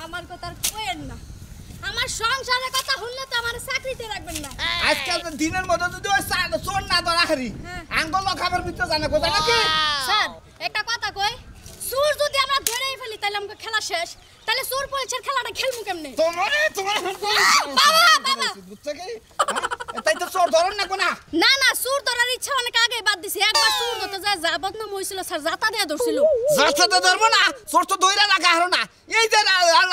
আমার কথা কইেন না আমার সংসারের কথা হলো তো আমার চাকরিতে রাখবেন না আজকাল দিনের মধ্যে যদি ওই চোর না ধরা হারি আঙ্গুল খাবার ভিতরে জানা কথা নাকি স্যার একটা কথা কই চোর যদি আমরা ধরেই ফেলি তাহলে আমাকে খেলা শেষ তাহলে চোর পুলিশের খেলাটা খেলমু কেমনে তোমার বাবা বাবা বুঝছ কি তাই তো চোর ধরন না কোনা না না চোর ধরার ইচ্ছা অনেক আগে বাদ দিছি একবার চোর ধরতে যায় যা বদনাম হইছিল স্যার জাতা দেয়া ধরছিল জাতা ধরবো না চোর তো দইরা লাগা হারো না এই যে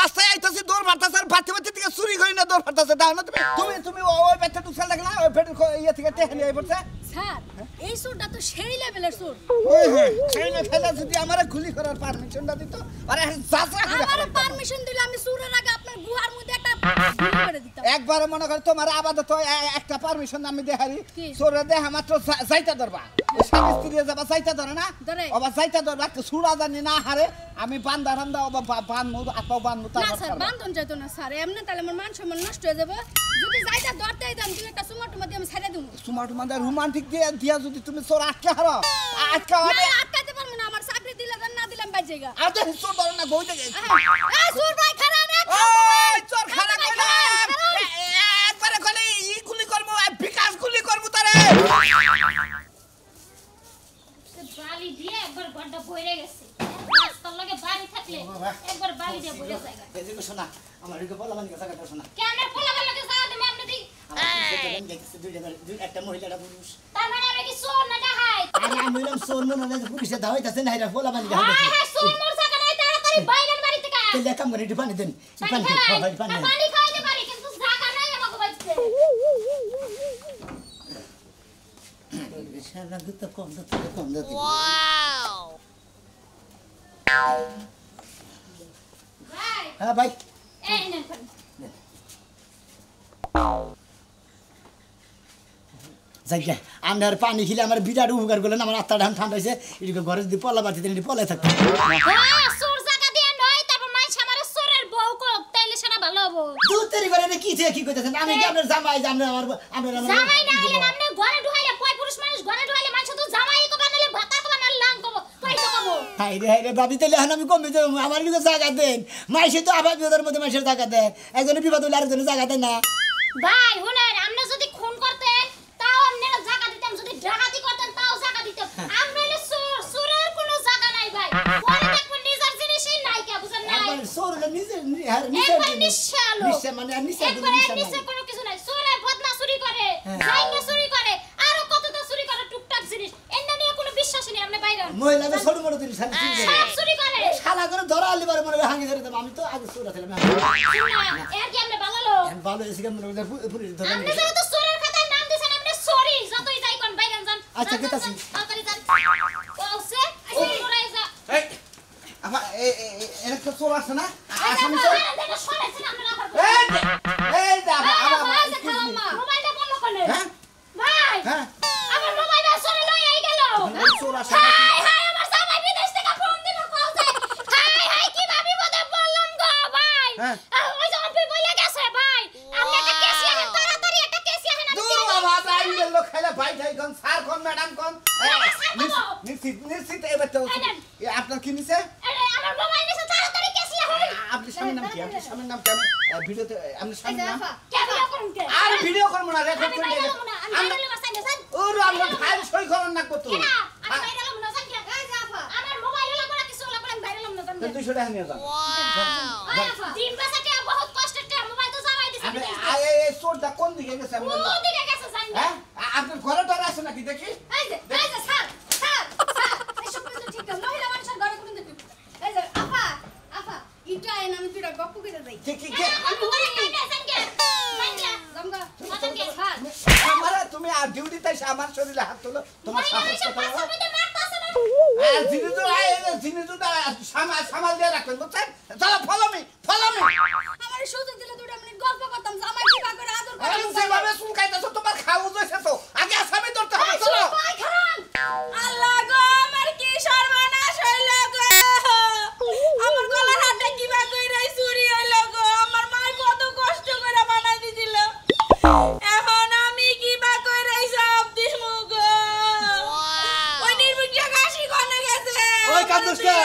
রাস্তায় আইতাছি দৌড় মারতাছে আর বাতি বাতি থেকে চুরি করি না দৌড় মারতাছে দাও না তুমি তুমি ওই বেটা টুকসাল লাগলা ওই পেটের ইয়া থেকে টেহানি আই পড়ছে স্যার এই চোরটা তো সেই লেভেলের চোর ওই সেই লেভেলে যদি আমারে গুলি করার পারমিশনটা দিত আরে জাসা আমারে পারমিশন দিলে আমি চোরের আগে আপনার গুহার মধ্যে একটা গুলি করে দিতাম একবার মনে করে তোমার আপাতত একটা পারমিশন আমি দেহারি চোরে দেহা মাত্র যাইতা ধরবা স্বামী স্ত্রী যাবা যাইতা ধরে না আবার যাইতা ধরবা সুড়া জানি না হারে আমি বান্দা রান্দা বানমু আপাও বানমু না স্যার বান্ধন যাইতো না স্যার এমনি তাহলে আমার মান সম্মান নষ্ট হয়ে যাবে যদি যাইতা ধরতেই দাম তুমি একটা সুমাটু মধ্যে আমি ছেড়ে দিমু সুমাটু মধ্যে রোমান্টিক দিয়া যদি তুমি চোর আটকে হারো আটকা হবে না আটকাতে পারবো না আমার চাকরি দিলে দেন না দিলাম বাই জায়গা আদে চোর ধরে না গই দেখে এই চোর ভাই খারা না ওই চোর খারা কইলা একবারে কলে ই গুলি করব বিকাশ গুলি করব তারে বালি দিয়ে একবার গড়টা বইরে গেছে রাস্তার লগে বাড়ি থাকলে একবার বালি দিয়ে বইরে যায় এদিকে শোনা আমার দিকে বলা মানে কথা শোনা কেন পোলাবার লগে জায়গা দেব আপনি দি একটা মহিলাটা পুরুষ তার মানে আমরা কি চোর না ডাহাই আরে আমি বললাম চোর মনে হয় পুলিশে দাওয়াইতাছে না এরা বলা মানে হ্যাঁ হ্যাঁ চোর মোর জায়গা নাই তাড়াতাড়ি বাইরের বাড়ি থেকে তেলে কাম করে পানি দেন পানি খাইতে পারি কিন্তু জায়গা নাই আমাকে বাইতে শালা দুটো কম দাও ওয়াও ভাই হ্যাঁ ভাই এই নেন পানি যাইগে আমার পানি খেলে আমার বিরাট উপকার করলেন আমার আত্মা ঠান্ডা হয়েছে এদিকে ঘরে যদি পলা বাতি দেন পলাই থাকতো চোর জায়গা দিয়ে নয় তারপর মাইছ আমার চোরের বউ কোক তাইলে সেটা ভালো হবে তুই তেরি করে কি থেকে কি কইতেছেন আমি কি আপনার জামাই জামনে আমার জামাই না হলে আপনি ঘরে ঢুকাইলে কয় পুরুষ মানুষ ঘরে ঢুকাইলে মানুষ তো জামাই কো বানালে ভাতা কো বানালে লাং কো পয়সা কবো হাই রে ভাবি তাইলে এখন আমি কমে যাব আমার কিন্তু জায়গা দেন মাইসে তো আবার বিপদের মধ্যে মাইসের জায়গা দেয় একজনের বিপদ হলে আরেকজনের জায়গা দেয় না ভাই শুনেন আপনি যদি খুন করতেন তাও আপনি জায়গা দিতাম যদি ডাকাতি করতেন তাও জায়গা দিতাম আপনি চোরের কোনো জায়গা নাই ভাই পরে দেখবেন নিজের জিনিসই নাই কে বুঝেন না একবার চোরলে নিজে মানে নিশ্চয় কোনো কিছু নাই চোরে বদনা চুরি করে জাইঙ্গা চুরি করে আর কতটা চুরি করে টুকটাক জিনিস এন্না নিয়ে কোনো বিশ্বাস নেই আপনি বাইরে মহিলাদের ছোট বড় জিনিস সব চুরি করে শালা করে ধরা আলি বারে মনে হাঙ্গি ধরে আমি তো আগে চোর ছিলাম এর কি আপনি ভালো লোক ভালো এসে কেমন পুলিশ ধরে আপনি যেহেতু চোরের খাতায় নাম দিয়েছেন আপনি সরি যতই যাই কোন বাইরে যান আচ্ছা কেতাছি তাড়াতাড়ি যান ওসে এই ঘুরে যা এই আমা এর তো চোর আছে না আসামি চোর এটা সরাইছেন আপনি রাখার এই দাদা আমার মোবাইলটা বন্ধ করলে হ্যাঁ ভাই হ্যাঁ আমার মোবাইলটা চোরে লই গেল চোর আছে হাই হাই আমার জামাই বিদেশ থেকে ফোন দিল কলছে হাই হাই কি ভাবি বদে বললাম গো ভাই ওই যে আপনি বইলা গেছে ভাই আপনি একটা কেসি আনেন তাড়াতাড়ি একটা কেসি আনেন দূর বাবা তাই গেল খেলা ভাই ভাই কোন স্যার কোন ম্যাডাম কোন নিশ্চিত এবার তো আপনার কি নিছে আমার মোবাইল নিছে তাড়াতাড়ি কেসি আনেন আপনি সামনে নাম কি আপনি সামনে নাম কি ভিডিওতে আপনি সামনে নাম কে ভিডিও করুন কে আর ভিডিও করব না রেকর্ড করে দেব আমি বাইরে বাসাই দেন ওর আমরা ফাইল সই করন না কত আমি বাইরে লাম না জান কে এই জাফা আমার মোবাইল লাগবে না কিছু লাগবে আমি বাইরে লাম না জান 200 টাকা নিয়ে যান ওয়াও দিন বাসাতে বহুত কষ্টের টাকা মোবাইল তো জামাই দিছে আপনি এই চোরটা কোন দিকে গেছে আমি কোন দিকে গেছে জান হ্যাঁ আপনার ঘরে টরে আছে নাকি দেখি এই যে স্যার এই সব কিছু ঠিক আছে মহিলা মানুষের ঘরে কোন দিকে এই যে আপা ইটা এনে আমি তুইটা গপ্প করে দেই কি আমি মোবাইল কাইটা জান কে মাইন্ডা জমগা মাথা কে স্যার আমারে তুমি আর ডিউটিতে আমার শরীরে হাত তোলো তোমার সাহস কত বড় আর জিনিসটা সামাল দিয়ে রাখবেন বুঝছেন চলো ফলো মি আমার সুযোগ দিলে 2 মিনিট গল্প করতাম জামাই কি করে আদর করে আরে যেভাবে চুলকাইতেছো তোমার খাওয়া হইছে তো আগে আসামি ধরতে হবে চলো আল্লাহ গো আমার কি সর্বনাশ হইল গো আমার গলার হাতটা কিবা কইরা চুরি হইল গো আমার মা কত কষ্ট করে বানাই দিছিল এখন আমি কিবা কইরা সব দিমু গো ওই নির্বিঘ্ন কাশি কোনে গেছে ওই কান্দুসকে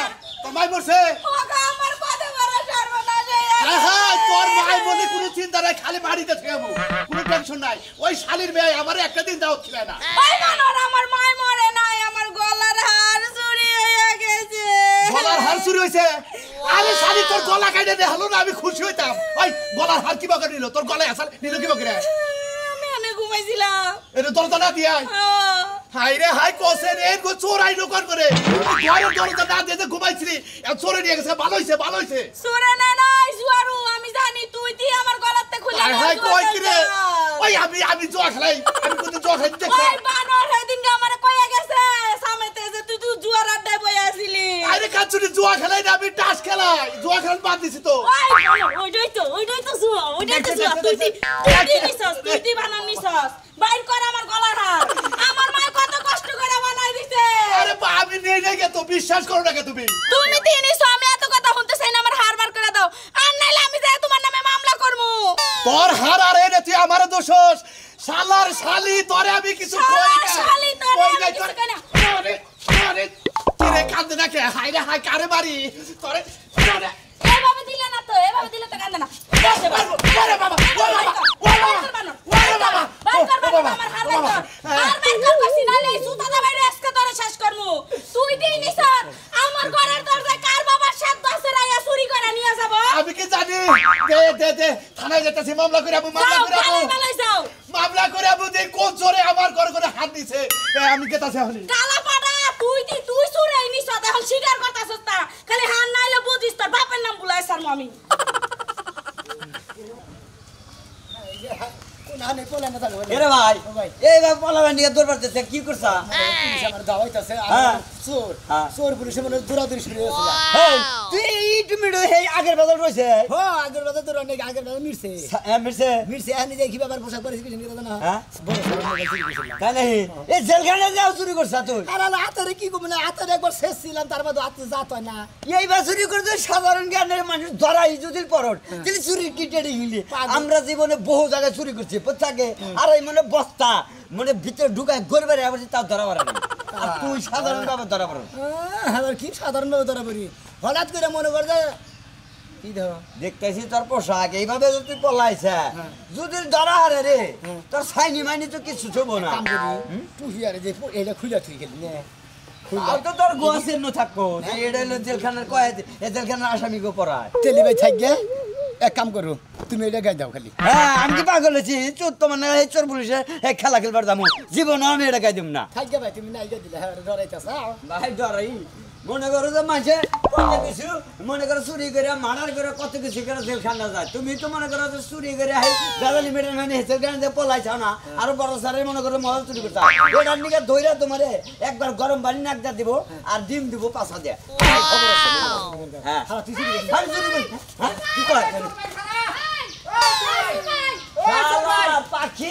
তোমায় বলছে ওগো আমার কত বড় সর্বনাশ হইল হ্যাঁ তোর মাই বলে কোনো চিন্তা নাই খালি বাড়িতে থেমো কোনো টেনশন নাই ওই শালির মেয়ে আমারে একটা দিন দাও ছিল না ওই মানর আমার মা মরে নাই আমার গলার হার চুরি হয়ে গেছে গলার হার চুরি হইছে আরে শালি তোর গলা কাটে দে হলো না আমি খুশি হইতাম ওই গলার হার কি বাগা নিল তোর গলায় আসল নিল কি বাগা আমি অনেক ঘুমাইছিলাম এটা তোর তো না দিয়া হাই রে হাই কোসে রে গো চোর আইলো কোন করে ঘরে দরজা না দিয়ে ঘুমাইছিলি এ চোরে নিয়ে গেছে ভালো হইছে সুরে না নাই জুয়ারু আমি জানি তুই আমার গলাতে খুলে হাই হাই কই কি রে ওই আমি জোয়া খেলাই আমি কোন জোয়া খাই দেখ ওই বানর সেদিন আমারে কইয়া গেছে সামেতে যে তুই জুয়ার আড্ডায় বইয়া আছিলি আরে কাচুরি জোয়া খেলাই না আমি টাস খেলাই জোয়া খেলা বাদ দিছি তো ওইটাই তো জুয়া তুই বানান নিছস বাইর কর আমার গলার হার আমার মা কত কষ্ট করে বানাই দিছে আরে বা আমি নেই গে তো বিশ্বাস করো না কে তুমি দিনিছো আমি এত কথা শুনতে চাই না আমার হার বার করে দাও আর নাইলে আমি যাই তোমার নামে মামলা করমু তোর হার আর এনে তুই আমারে দোষস শালার শালি তোরে আমি কিছু কই না শালি তোরে আমি কিছু কই না। আরে কিরে কান্দে না কে হাই রে হাই কারে মারি তোরে এভাবে দিলে তো কান্দে না ওরে বাবা বাইর কর আমার হার বাইর কর আর বাইর কর কইছি নাইলে এই সুতাটা বাইরে আজকে তোরে শেষ করমু তুই দিনিস আমার ঘরের দরজায় কার বাবার সাথ দছে রাইয়া চুরি করে নিয়ে যাব আমি কি জানি দে থানায় যেতেছি মামলা করে মামলা করে দেখ কোন চোরে আমার ঘর করে হাত দিছে আমি কেতাছে হলি কালা পাড়া তুই চুরাই নিছ এখন স্বীকার করতাছস না খালি হার নাইলে বুঝিস তোর বাপের নাম বুলাই সার আমি এরে ভাই এই ভাই পলাবেন নিয়ে দৌড় পারতেছে কি করছা পুলিশ আমার দাওয়াইতাছে হ্যাঁ। চোর হ্যাঁ। চোর পুলিশে মানে দৌড়াদৌড়ি শুরু হয়েছে হেই তুই এই টুমিডো হেই আগের বাজার রইছে হ আগের বাদে তোর অনেক আগের বাদে মিরছে মিরছে মিরছে এনে দেখি বাবার পোশাক পরেছে কিছু নিয়ে না হ্যাঁ বড় সরো চুরি করছিল তাই নাই এই জেলখানে যাও চুরি করছা তুই আর আলা হাতে কি কম না হাতে একবার শেষ ছিলাম তার মধ্যে হাতে যাত হয় না এই বা চুরি করে তো সাধারণ জ্ঞানের মানুষ ধরাই যদি পড়ট তাহলে চুরি কি টেডি গিলি আমরা জীবনে বহু জায়গায় চুরি করছি প্রত্যেকে আর এই মানে বস্তা মানে ভিতরে ঢুকায় গরবে রে আবার তাও ধরা পারে না আর তুই সাধারণ ভাবে ধরা পারো আবার কি সাধারণ ভাবে ধরা পড়ি হঠাৎ করে মনে কর যে কি ধরো দেখতেছি তোর পোশাক এইভাবে যদি তুই পলাইছে যদি ধরা হারে রে তোর সাইনি মাইনি তো কিছু ছব না কাম করি টুহি আরে যে এটা খুলে থুই গেলি নে আর তো তোর গোয়াসের ন থাকো এটা হলো জেলখানার কয় এই জেলখানার আসামি গো পড়ায় তেলি ভাই থাক গে এক কাম করো তুমি এটা গাই দাও খালি হ্যাঁ আমি কি পাগল হয়েছি চোর তো মানে এই চোর পুলিশে খেলা খেলবার যাবো জীবনে আমি এটা গাই দিব না থাক গে ভাই তুমি নাই গে দিলে হ্যাঁ ডরাইতাছ ভাই ডরাই মনে করো যে মাঝে কিছু মনে করো চুরি করে মার্ডার করে কত কিছু করে জেলখানা যায় তুমি তো মনে করো যে চুরি করে গালালি মেডাল মানে জেলখানা পলাইছাও না আরো বড় সারে মনে করো মোবাইল চুরি করতে এটার নিকে ধইরা তোমারে একবার গরম পানি নাকদা দিব আর ডিম দিব পাছা দিয়ে খবর আছে হ্যাঁ হ্যাঁ তুই চুরি আমি চুরি করি হ্যাঁ কি কয় পাখি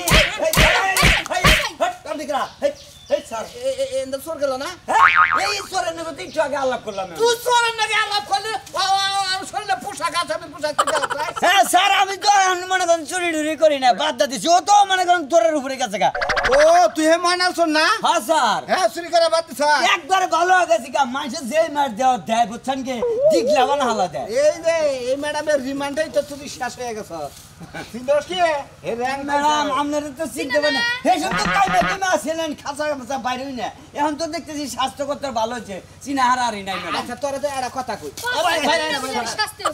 চোর গেল না এই চোরের নাকি একটু আগে আলাপ করলাম তুই চোরের নাকি আলাপ করলে শরীরে পোশাক আছে আমি পোশাক হ্যাঁ স্যার আমি তো মনে করেন চুরি টুরি করি না বাদ দিছি ও তো মনে করেন তোরের উপরে গেছে গা ও তুই হে মানার শোন না হ্যাঁ স্যার হ্যাঁ চুরি করে বাদ দিছ একবার ভালো হয়ে গেছে গা মানুষের যে মার দেওয়া দেয় বুঝছেন কি ঠিক লাগানো হালা দেয় এই যে এই ম্যাডামের রিমান্ডেই তো তুই শেষ হয়ে গেছ চিনস কি হে র‍্যাঙ্ক ম্যাডাম আপনারা তো চিনতে পারেন না এই সব তো কাইমে তুমি আসলেন খাঁচা খাঁচা বাইরে না এখন তো দেখতেছি স্বাস্থ্য করতে ভালো হচ্ছে চিনা হারারি নাই ম্যাডাম আচ্ছা তোরা তো একটা কথা কই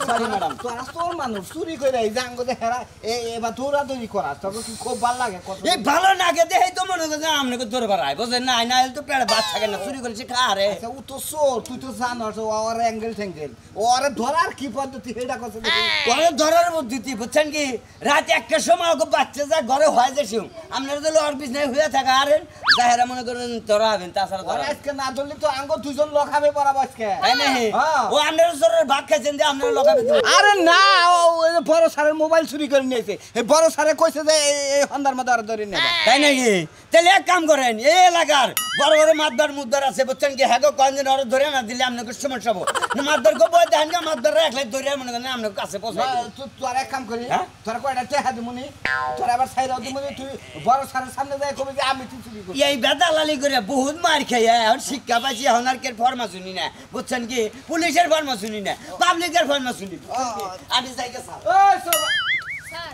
সরি ম্যাডাম তোরা তোর মানুষ চুরি করে এই জাঙ্গ দে হেরা এবার দৌড়াদৌড়ি করা তোকে কি খুব ভালো লাগে কত এই ভালো নাগে দেখে তো মনে করছে আপনাকে ধরে বাড়ায় বুঝলেন না না তো পেড়ে বাদ থাকে না চুরি করে সে খা রে আচ্ছা ও তো চোর তুই তো জানোস ওর অ্যাঙ্গেল ট্যাঙ্গেল ওরে ধরার কি পদ্ধতি এটা কথা ওরে ধরার পদ্ধতি বুঝছেন কি রাত একটার সময় ওকে বাচ্চা যা ঘরে হয় যে শুন আপনারা তো লোহার বিছনায় হয়ে থাকা আর যাহেরা মনে করেন তোরা হবেন তাছাড়া ওরা আজকে না ধরলে তো আঙ্গ দুজন লোক হবে পড়াবো আজকে তাই না হ্যাঁ। ও আপনারা জোরের ভাগ খাইছেন যে আপনারা লোকাবে আরে না ওই যে বড় স্যারের মোবাইল চুরি করে নিয়েছে এই বড় স্যারে কইছে যে এই হন্দার মধ্যে আর ধরে নেবে তাই নাকি তাহলে এক কাম করেন এই এলাকার বড় বড় মাতবার মুদ্দার আছে বুঝছেন কি হ্যাঁ কয়েকদিন ওরা ধরে না দিলে আপনাকে সমস্যা হবো মাতবার গো বই দেখেন গা মাতবার রাখলে ধরে মনে করেন আপনার কাছে পৌঁছাই তোর এক কাম করি হ্যাঁ? তোর কয়টা টেহা দিমুনি তোর আবার সাইরাও দিমুনি তুই বড় স্যারের সামনে যাই কবি যে আমি তুই চুরি করি এই বেদালালি করে বহুত মার খাইয়া এখন শিক্ষা পাইছি এখন আর কে ফর্মা শুনি না বুঝছেন কি পুলিশের ফর্মা শুনি না পাবলিকের ফর্মা শুনি আমি যাই গেছা ওই সর স্যার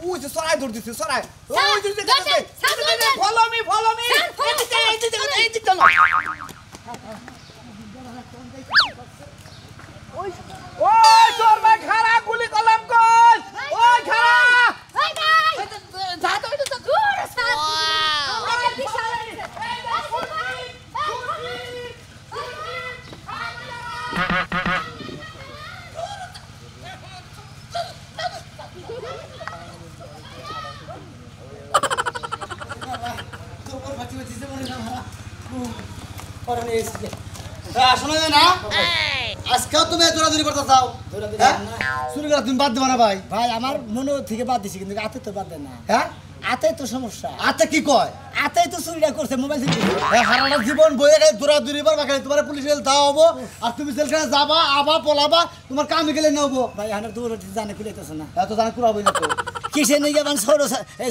ওই যে সরাই ধর দিছে সরাই স্যার, ওই যে ধরছেন, স্যার, ধরছেন। Follow me sir, follow me, এই দিকে ওই তোর ভাই খারা গুলি কলম কই ওই খারা ওই ভাই যা তো এটা তো দূর স্যার আমার বিশাল শোনা যায় না আজকেও তুমি দৌড়াদৌড়ি করতে চাও হ্যাঁ? চুরি করা তুমি বাদ দেবা না ভাই ভাই আমার মনে থেকে বাদ দিছি কিন্তু হাতে তো বাদ দেয় না হ্যাঁ হাতে তো সমস্যা আচ্ছা কি কয় হাতে তো চুরিটা করছে মোবাইল চুরি করছে। হারাটা জীবন বইয়ে গেলে দৌড়াদৌড়ি বার বাকি তোমার পুলিশ গেলে দাও হবো আর তুমি জেলখানে যাবা আবা পলাবা তোমার কামে গেলে নেবো ভাই আমার দূর জানে খুলেতেছে না এত জানা কুড়াবই না তো কিসে নিয়ে যাবেন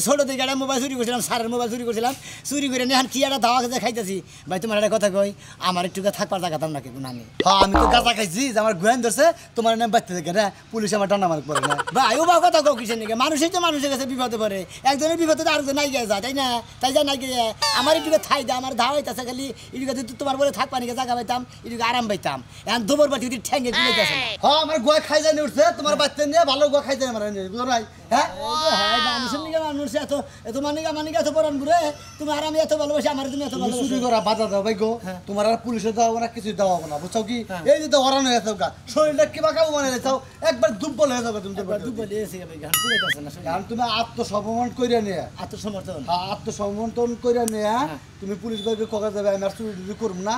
ছোট দিকে একটা মোবাইল চুরি করছিলাম স্যারের মোবাইল চুরি করছিলাম চুরি করে নিয়ে কি একটা ধাওয়া খেতে খাইতেছি ভাই তোমার একটা কথা কই আমার একটু থাকবার জায়গাতাম নাকি গুণ আমি হ্যাঁ আমি তো গাঁজা খাইছি যে আমার গোয়েন ধরছে তোমার নাম বাচ্চা দেখে না পুলিশ আমার ডান্ডা মার পড়ে না ভাই ও বা কথা কও কিসের নিকে মানুষই তো মানুষের কাছে বিপদে পড়ে একজনের বিপদে তো আরেকজন নাই গিয়ে যায় তাই না তাই যা নাই গিয়ে আমার একটু থাই দা আমার ধাওয়া হইতেছে খালি এটুকু যদি তোমার বলে থাকবা নাকি জায়গা পাইতাম এটুকু আরাম পাইতাম এখন দুপুর বাটি যদি ঠেঙ্গে দিলেছে না হ্যাঁ আমার গোয়া খাই জানি উঠছে তোমার বাচ্চা নিয়ে ভালো গোয়া খাই জানি মারা বুঝো নাই হ্যাঁ হ্যাঁ মানুষের নিকে মানুষ এত এত মানিকা এত পরান বুড়ে তুমি আর আমি এত ভালোবাসি আমার তুমি এত তুমি চুরি ভালোবাসি করা বাধা দাও ভাই গো তোমার আর পুলিশে দাও না কিছু দাও না বুঝছো কি এই যে হরানো হয়ে যাও শরীরটা কিবা কাবু মানে যাও একবার দুব্বল হয়ে যাবে তুমি দুপুরে এসে ভাই গান কুড়াইতেছে না কারণ তুমি আত্মসমর্পণ কইরা নিয়ে আত্মসমর্থন আত্মসমর্পণ কইরা নিয়ে তুমি পুলিশ বাড়িতে ককা যাবে আমি আর চুরি করব না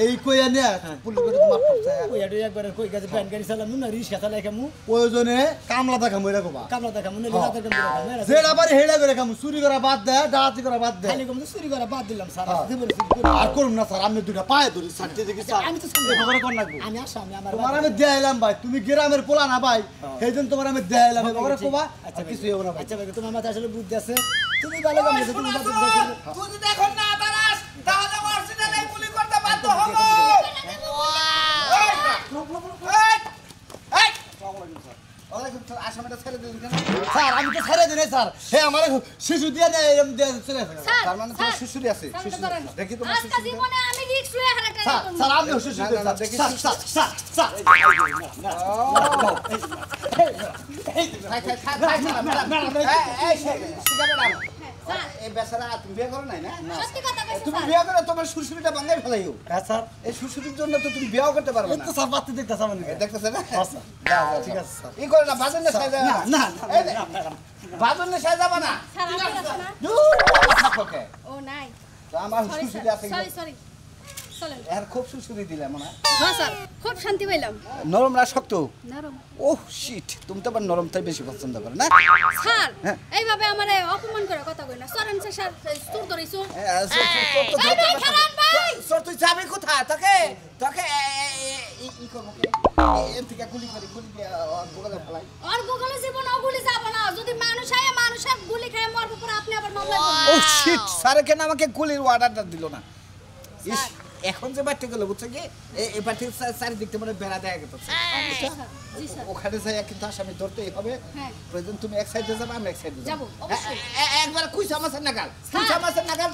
এই কইয়া নিয়ে পুলিশ বাড়ি তোমার করছে ওই আডু একবার কই গেছে ব্যান গাড়ি চালাম না রিক্সা চালাই কামু প্রয়োজনে কামলা দেখা মইরা কবা কামলা দেখা মনে রাতের কাম করে যেটা পারে হেড়া করে কাম চুরি করা বাদ দে ডাকাতি করা বাদ দে খালি কম চুরি করা বাদ দিলাম স্যার আর করুম না স্যার আমি দুইটা পায়ে ধরি ছাড়তে দেখি স্যার আমি তো এভাবে কোন লাগবো আমি আসামি আমার তোমার আমি দেয়াইলাম ভাই তুমি গ্রামের পোলা না ভাই সেইদিন তোমার আমি দেয়াইলাম এবারে কোবা আচ্ছা কিছু হবে না ভাই আচ্ছা ভাই তোমার মাথায় আসলে বুদ্ধি আছে তুমি ভালো কাম করছো তুমি তুই যদি এখন না দাঁড়াস তাহলে অরিজিনাল এই গুলি করতে বাধ্য হব আসামিটা ছেড়ে দিন কেন স্যার আমি তো ছেড়ে দিই স্যার হে আমার শিশু দিয়ে নেই এরকম দিয়ে চলে আসে স্যার তার মানে তোমার শ্বশুরই আছে দেখি তোমার আজকে জীবনে আমি রিস্ক লয়ে হারাটা স্যার স্যার আমি শিশু না, না, দেখি। স্যার স্যার স্যার স্যার এই বেচারা তুমি বিয়ে করো নাই না সত্যি কথা কইছো তুমি স্যার বিয়ে করে তোমার শ্বশুরিটা বাঙ্গাই ফেলাইও হ্যাঁ স্যার এই শ্বশুরির জন্য তো তুমি বিয়েও করতে পারবে না তো স্যার বাতি দেখতেছ আমি দেখতেছে না হ্যাঁ, স্যার। যাও, যাও, ঠিক যাও। আছে, স্যার। ই করে না বাজন না সাজা না না এই নে, বাজন না সাজা না স্যার আমি আছো না ওকে ও নাই তো আমার সরি শ্বশুরি আছে সরি সরি চলেন এর খুব শ্বশুরি দিলে মনে হয়। হ্যাঁ স্যার খুব শান্তি পাইলাম নরম না শক্ত নরম ওহ শিট তুমি তো আবার নরমটাই বেশি পছন্দ করো না স্যার হ্যাঁ। এইভাবে আমারে অপমান করে কথা কই না সরেন স্যার তোর ধরিছো এই ভাই, খারান ভাই। তুই যাবি কোথায় তোকে তোকে ই করবো কি? এর থেকে গুলি করে গুলি দিয়ে বোকালে ফেলাই আর গুগলে জীবন ওগুলি যাব না যদি মানুষ আয় মানুষের গুলি খায় মরবে পরে আপনি আবার মামলা ও করবেন শিট স্যারে কেন আমাকে গুলির অর্ডারটা দিল না ইস এখন যে বাড়তে গেল বুঝছো কি এই বাড়তে চারিদিকটা মানে বেড়া দেয়া গেছে জি স্যার ওখানে যাই কিন্তু আসামি ধরতেই হবে হ্যাঁ। প্রয়োজন তুমি এক সাইডে যাবে আমি এক সাইডে যাবো, অবশ্যই। একবার কুইসা মাছের নাগাল কুইসা মাছের নাগাল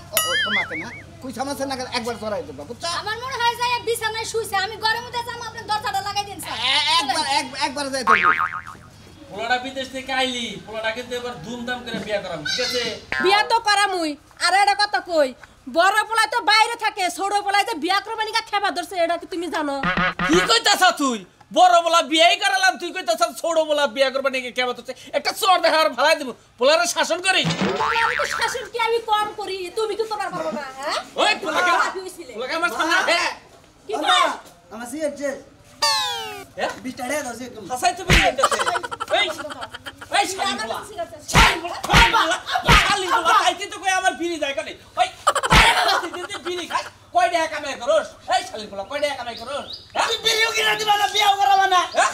তোমাকে না কুইসা মাছের নাগাল একবার ধরাই দেবো বুঝছো আমার মনে হয় যায় বিছানায় শুইছে আমি ঘরের মধ্যে যাম আপনি দরজাটা লাগাই দিন স্যার একবার যাই ধরবো পোলাটা বিদেশ থেকে আইলি পোলাটা কিন্তু এবার ধুমধাম করে বিয়া করাম ঠিক আছে বিয়া তো করামুই আর এটা কথা কই বড় পোলাই তো বাইরে থাকে ছোট পোলাই যে বিয়া করবে নিকা খেবা ধরছে এটা কি তুমি জানো কি কইতাছ তুই বড় বলা বিয়েই করালাম তুই কইতাছ ছোট বলা বিয়ে করবা নাকি কেমন হচ্ছে একটা চোর দেখার ভাড়া দিব পোলারে শাসন করি আমি তো শাসন কি আমি কম করি তুমি তো তোমার পারবো না হ্যাঁ ওই পোলাকে আমার সামনে হ্যাঁ কি কর আমার সিগারেট হ্যাঁ 20 টাকা দাও সে হাসাই তো বিয়ে করতেছে এই এই শালি পোলা শালি পোলা খাইতে তো কই আমার বিড়ি যায় কানে ওই তুই বিড়ি খাই কয় টাকা কামাই করস এই শালি পোলা কয় টাকা কামাই করস হ্যাঁ তুই বিরিও কিনা দিবা না বিয়াও করাবা না হ্যাঁ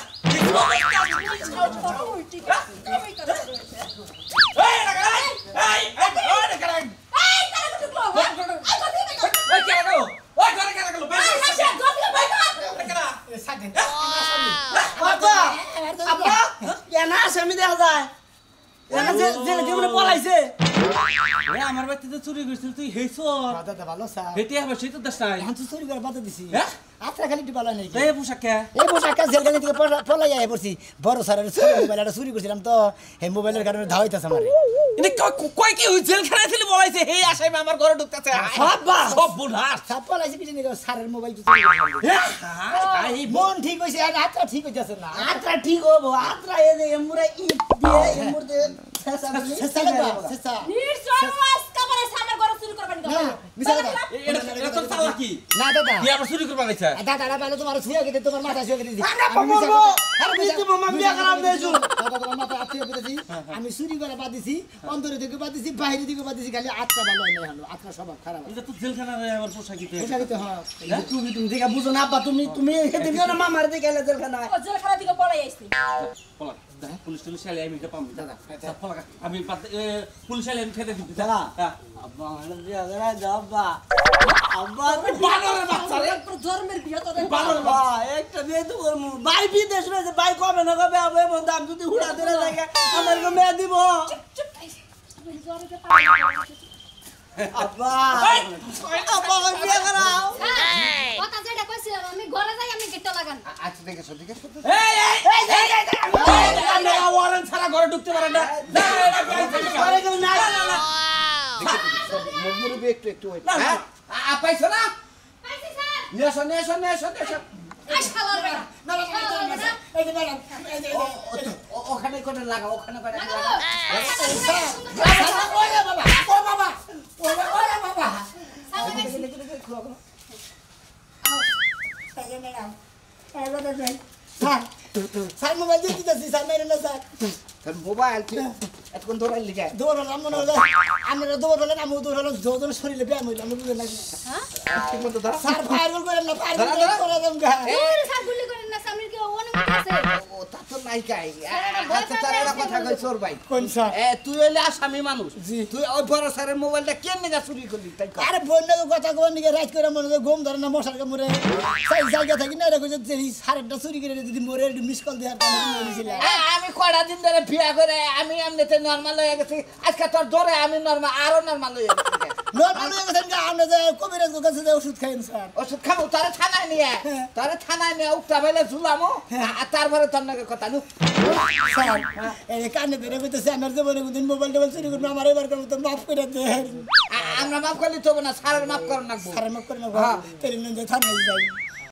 বাবা আব্বা কেন আসামি দেখা যায় এনা জেলে কেমনে পলাইছে আমার বাড়িতে চুরি করছিল তুই হেইছ দাদা ভালো স্যার হেতে হবে সেই তো দেশ নাই এখন তো চুরি করে বাধা দিছি হ্যাঁ? আত্রা খালি টিপালা নাই এই পোশাক কে এই পোশাকটা জেলখানা থেকে পলাই আয় পড়ছি বড় স্যারের মোবাইলটা চুরি করছিলাম তো এই মোবাইলের কারণে ধাওয়াইতাছে আমার এনে কয় কি হইছিল জেলখানায় ছিল বলাইছে হেই আসামি আমার ঘরে ঢুকতেছে বাবা! সব বুড়াস সাপ পলাইছে পিছনে স্যারের মোবাইল চুরি করছিলাম এই মন ঠিক হইছে আর আত্রা ঠিক হইতাছে না আত্রা ঠিক হবো আত্রা এই যে এমুরা ইট দিয়ে এমুর দিয়ে শেষা শেষা নির্জয় মাস কামারে সামনে ঘরে চুরি করবেন না মিছা কথা এটা তো চালাকি না দাদা কি আবার চুরি করবা গেছে দাদা ভালো তোমার ছুঁয়ে গেছে তোমার মাথা ছুঁয়ে গেছে আমি চুরি করে বাদ দিছি অন্তরে থেকে বাদ দিছি বাইরে থেকে বাদ দিছি খালি আত্রা ভালো হয় না হলো আত্রা স্বভাব খারাপ এটা তো জেলখানা রে আমার পোশাকিতে পোশাকিতে হ্যাঁ তুমি দেখে বুঝো না আব্বা তুমি সেদিন না মামার দিকে গেলে জেলখানা ও জেলখানা থেকে পলাই আইছি পলা পুলিশ টুলিশ আইলে আমি এটা পাম দাদা পলা আমি পুলিশ আইলে আমি খেতে দিতে দাদা হ্যাঁ আব্বা আমার বিয়া করে দাও আব্বা আব্বা বানরের বাচ্চা রে তোর জন্মের বিয়ে তো বাবা একটা বিয়ে তো করবো ভাই বিদেশ রয়েছে ভাই কবে না কবে হবে বন্ধু আমি যদি হুড়া ধরে লাগে আমার মেয়ে দিব আব্বা আব্বা আমার বিয়ে করাও কথা যেটা কইছিলাম আমি ঘরে যাই আমি গেটটা লাগান আচ্ছা দেখেছো এই আমরা ওয়ারেন্ট ছাড়া ঘরে ঢুকতে পারে না ঘরে কেউ নাই মুরবি একটু ওই হ্যাঁ পাইছো না পাইছি স্যার নেশো আই শালার বেটা না না এই যে ম্যাডাম ওখানে করে লাগা ওখানে করে লাগা স্যার মোবাইল দিয়ে দিতেছি স্যার মেরে না স্যার তোর মোবাইল ঠিক এতক্ষণ ধরে লিখে দৌড়ালাম মনে হলো আমরা দৌড়ালেন আমি দৌড়ালাম যৌজন শরীরে ব্যায়াম হইলাম বুঝলেন না ঠিক মতো ধর স্যার ফায়ার করেন না ফায়ার করে দেন গা ওরে স্যার গুলি করেন না সামির কি অনুমতি আছে ও তা তো নাই কাই আচ্ছা তার একটা কথা কই চোর ভাই কোন স্যার তুই হইলে আসামি মানুষ তুই ওই বড় স্যারের মোবাইলটা কেন না চুরি করলি তাই কর আরে বন্যা কথা কোন দিকে রাত করে মনে হয় ঘুম ধরে না মশার কামড়ে সেই জায়গা থাকি না রেখে যদি সারেরটা চুরি করে যদি মরে একটু মিস কল দেওয়ার কারণে মরেছিল আমি কয়টা দিন ধরে বিয়া করে আমি এমনিতে নরমাল হয়ে গেছি আজকে তোর ধরে আমি নরমাল আরো নরমাল হয়ে গেছি নরমাল হয়ে গেছেন গা আমরা যে কবিরাজ কাছে যে ওষুধ খাইন স্যার ওষুধ খাবো তারে থানায় নিয়ে উঠতে পাইলে ঝুলামো আর তারপরে তোর নাকি কথা নু স্যার এই কানে ধরে কইতেছে আমার জীবনে কোনদিন মোবাইল টোবাইল চুরি করবো আমার এবার কোনো তো মাফ করে দেন আমরা মাফ করলি তবে না স্যারের মাফ করেন না স্যার মাফ করে না তেরি নন্দে থানায় যাই